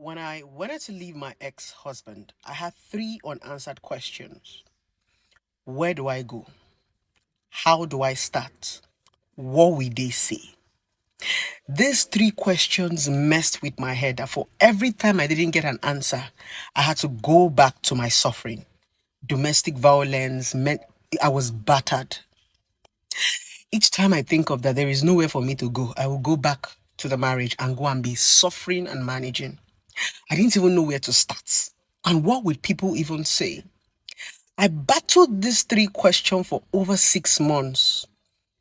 When I wanted to leave my ex-husband, I had three unanswered questions. Where do I go? How do I start? What will they say? These three questions messed with my head. For every time I didn't get an answer, I had to go back to my suffering. Domestic violence meant I was battered. Each time I think of that, there is nowhere for me to go. I will go back to the marriage and go and be suffering and managing. I didn't even know where to start. And what would people even say? I battled these three questions for over 6 months.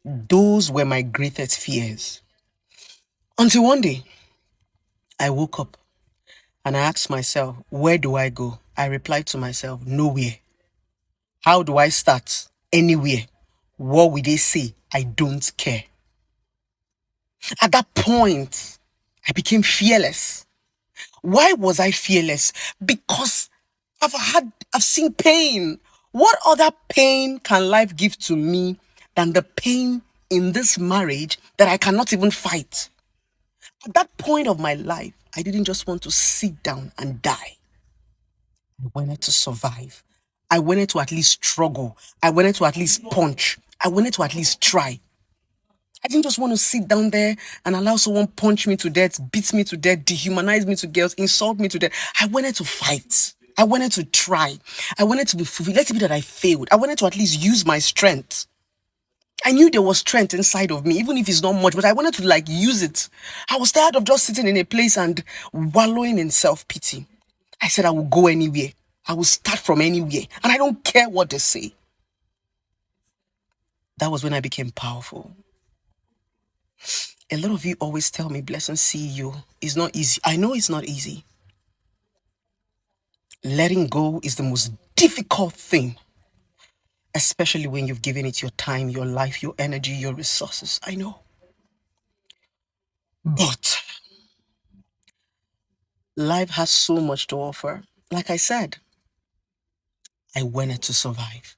Those were my greatest fears. Until one day, I woke up and I asked myself, where do I go? I replied to myself, nowhere. How do I start? Anywhere. What will they say? I don't care. At that point, I became fearless. Why was I fearless? Because I've seen pain. What other pain can life give to me than the pain in this marriage that I cannot even fight? At that point of my life, I didn't just want to sit down and die. I wanted to survive. I wanted to at least struggle. I wanted to at least punch. I wanted to at least try. I didn't just want to sit down there and allow someone punch me to death, beat me to death, dehumanize me to girls, insult me to death. I wanted to fight. I wanted to try. I wanted to be fulfilled. Let it be that I failed. I wanted to at least use my strength. I knew there was strength inside of me, even if it's not much, but I wanted to use it. I was tired of just sitting in a place and wallowing in self-pity. I said I will go anywhere. I will start from anywhere. And I don't care what they say. That was when I became powerful. A lot of you always tell me, Blessing, see you. It's not easy. I know it's not easy. Letting go is the most difficult thing, especially when you've given it your time, your life, your energy, your resources. I know. But life has so much to offer. Like I said, I wanted to survive.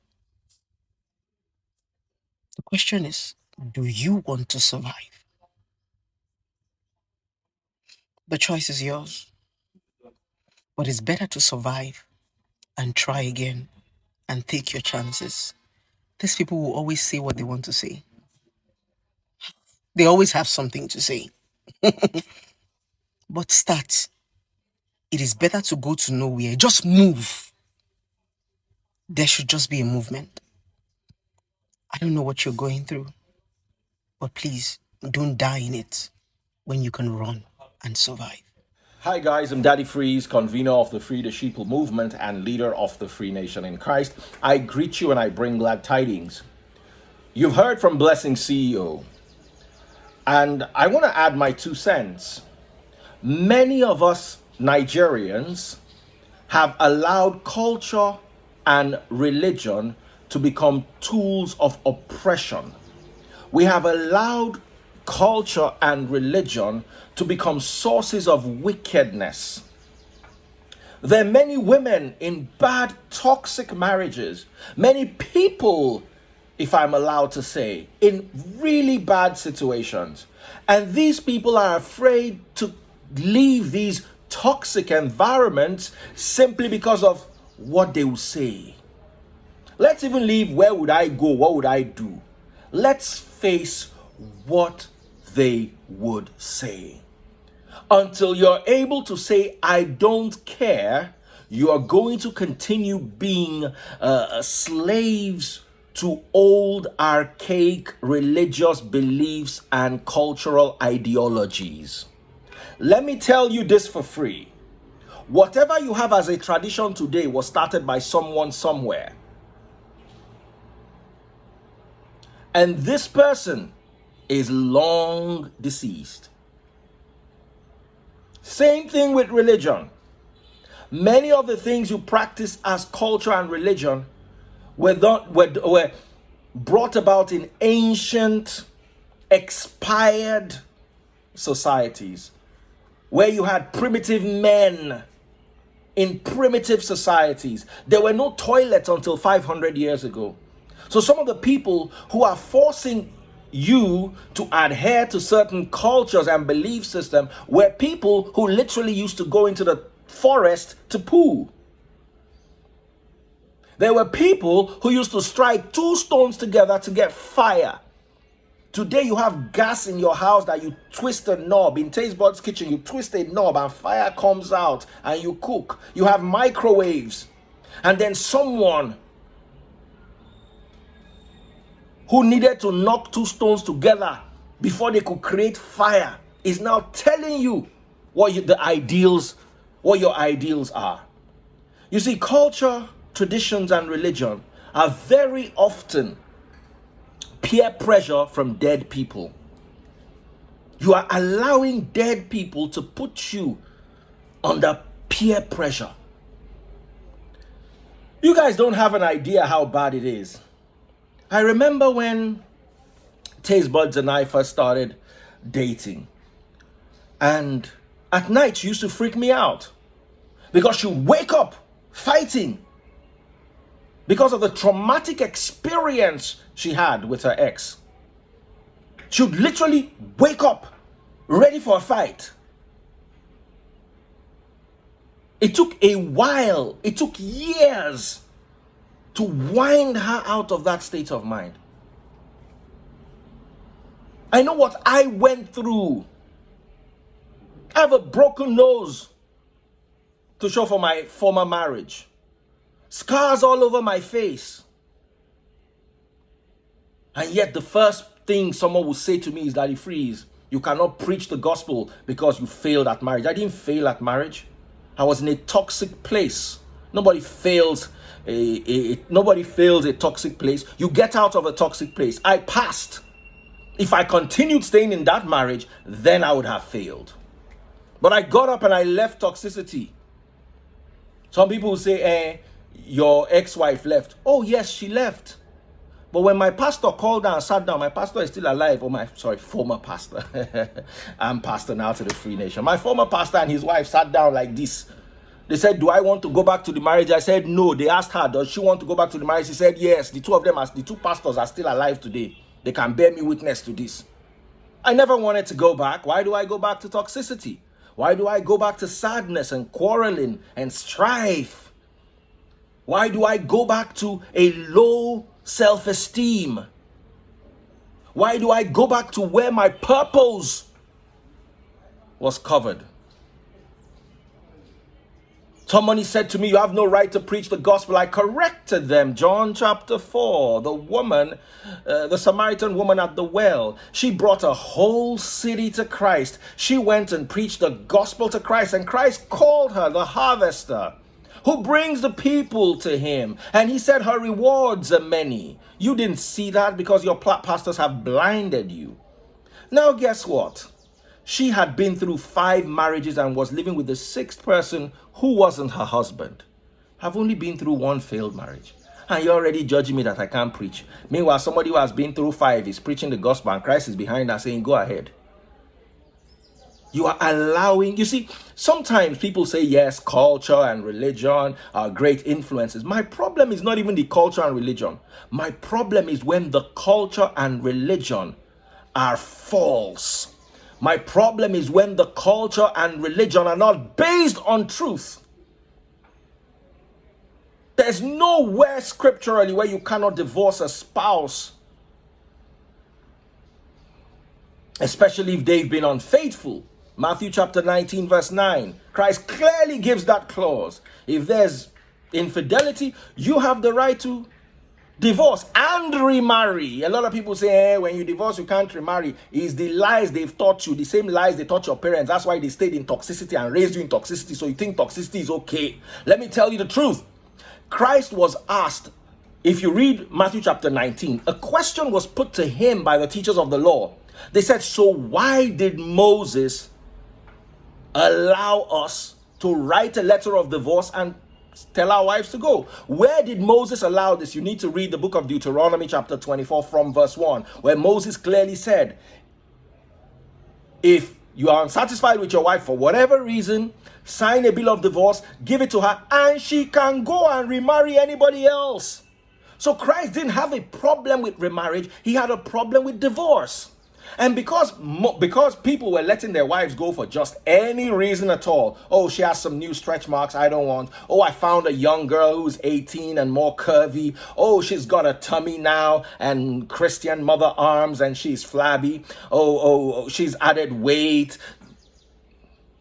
The question is, do you want to survive? The choice is yours. But it's better to survive and try again and take your chances. These people will always say what they want to say. They always have something to say. But start. It is better to go to nowhere. Just move. There should just be a movement. I don't know what you're going through, but please don't die in it when you can run and survive. Hi guys, I'm Daddy Freeze, convener of the Free the Sheeple movement and leader of the Free Nation in Christ. I greet you and I bring glad tidings. You've heard from Blessing CEO, and I want to add my 2 cents. Many of us Nigerians have allowed culture and religion to become tools of oppression. We have allowed culture and religion to become sources of wickedness. There are many women in bad, toxic marriages, many people, if I'm allowed to say, in really bad situations. And these people are afraid to leave these toxic environments simply because of what they will say. Let's even leave where would I go, what would I do? Let's face what they would say. Until you're able to say, I don't care, you are going to continue being slaves to old, archaic religious beliefs and cultural ideologies. Let me tell you this for free. Whatever you have as a tradition today was started by someone somewhere. And this person is long deceased. Same thing with religion. Many of the things you practice as culture and religion were brought about in ancient, expired societies where you had primitive men in primitive societies. There were no toilets until 500 years ago. So some of the people who are forcing you to adhere to certain cultures and belief system where people who literally used to go into the forest to poo. There were people who used to strike two stones together to get fire. Today you have gas in your house that you twist a knob. In Taste Buds Kitchen, you twist a knob and fire comes out and you cook. You have microwaves. And then someone who needed to knock two stones together before they could create fire is now telling you what your ideals are. You see, culture, traditions, and religion are very often peer pressure from dead people. You are allowing dead people to put you under peer pressure. You guys don't have an idea how bad it is. I remember when Taste Buds and I first started dating, and at night she used to freak me out because she would wake up fighting because of the traumatic experience she had with her ex. She would literally wake up ready for a fight. It took a while, it took years to wind her out of that state of mind. I know what I went through. I have a broken nose to show for my former marriage. Scars all over my face. And yet the first thing someone will say to me is, Daddy Freeze, you cannot preach the gospel because you failed at marriage. I didn't fail at marriage. I was in a toxic place. Nobody fails a toxic place. You get out of a toxic place. I passed. If I continued staying in that marriage, then I would have failed. But I got up and I left toxicity. Some people will say, your ex-wife left. Oh yes, she left. But when my pastor called down and sat down, my pastor is still alive. Former pastor. I'm pastor now to the Free Nation. My former pastor and his wife sat down like this. They said, do I want to go back to the marriage? I said, no. They asked her, does she want to go back to the marriage? She said, yes. The two pastors are still alive today. They can bear me witness to this. I never wanted to go back. Why do I go back to toxicity? Why do I go back to sadness and quarreling and strife? Why do I go back to a low self-esteem? Why do I go back to where my purpose was covered? Somebody said to me, you have no right to preach the gospel. I corrected them. John chapter 4, the Samaritan woman at the well, she brought a whole city to Christ. She went and preached the gospel to Christ, and Christ called her the harvester, who brings the people to him. And he said her rewards are many. You didn't see that because your pastors have blinded you. Now guess what? She had been through 5 marriages and was living with the 6th person who wasn't her husband. I've only been through 1 failed marriage. And you're already judging me that I can't preach. Meanwhile, somebody who has been through 5 is preaching the gospel and Christ is behind her saying, go ahead. You are allowing, you see, sometimes people say, yes, culture and religion are great influences. My problem is not even the culture and religion. My problem is when the culture and religion are false. My problem is when the culture and religion are not based on truth. There's nowhere scripturally where you cannot divorce a spouse, especially if they've been unfaithful. Matthew chapter 19 verse 9. Christ clearly gives that clause. If there's infidelity, you have the right to divorce and remarry. A lot of people say, when you divorce, you can't remarry. It's the lies they've taught you, the same lies they taught your parents. That's why they stayed in toxicity and raised you in toxicity, so you think toxicity is okay. Let me tell you the truth. Christ was asked, if you read Matthew chapter 19, a question was put to him by the teachers of the law. They said, so why did Moses allow us to write a letter of divorce and tell our wives to go? Where did Moses allow this? You need to read the book of Deuteronomy chapter 24 from verse 1, where Moses clearly said, if you are unsatisfied with your wife for whatever reason, sign a bill of divorce, give it to her, and she can go and remarry anybody else. So Christ didn't have a problem with remarriage. He had a problem with divorce. And because people were letting their wives go for just any reason at all. Oh, she has some new stretch marks I don't want. Oh, I found a young girl who's 18 and more curvy. Oh, she's got a tummy now and Christian mother arms and she's flabby. Oh, she's added weight.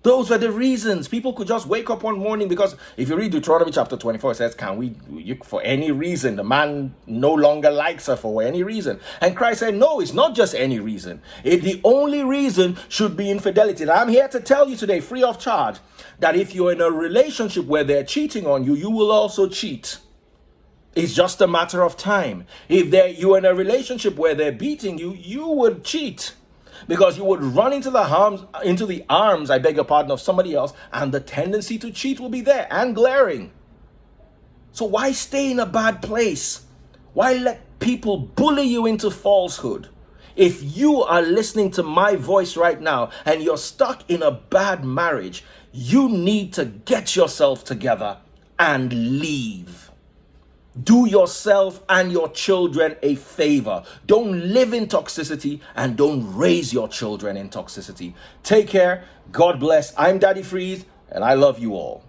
Those were the reasons. People could just wake up one morning, because if you read Deuteronomy chapter 24, it says, for any reason, the man no longer likes her for any reason. And Christ said, no, it's not just any reason. The only reason should be infidelity. And I'm here to tell you today, free of charge, that if you're in a relationship where they're cheating on you, you will also cheat. It's just a matter of time. If you're in a relationship where they're beating you, you would cheat. Because you would run into the arms, I beg your pardon, of somebody else, and the tendency to cheat will be there and glaring. So why stay in a bad place? Why let people bully you into falsehood? If you are listening to my voice right now and you're stuck in a bad marriage, you need to get yourself together and leave. Do yourself and your children a favor. Don't live in toxicity and don't raise your children in toxicity. Take care. God bless. I'm Daddy Freeze and I love you all.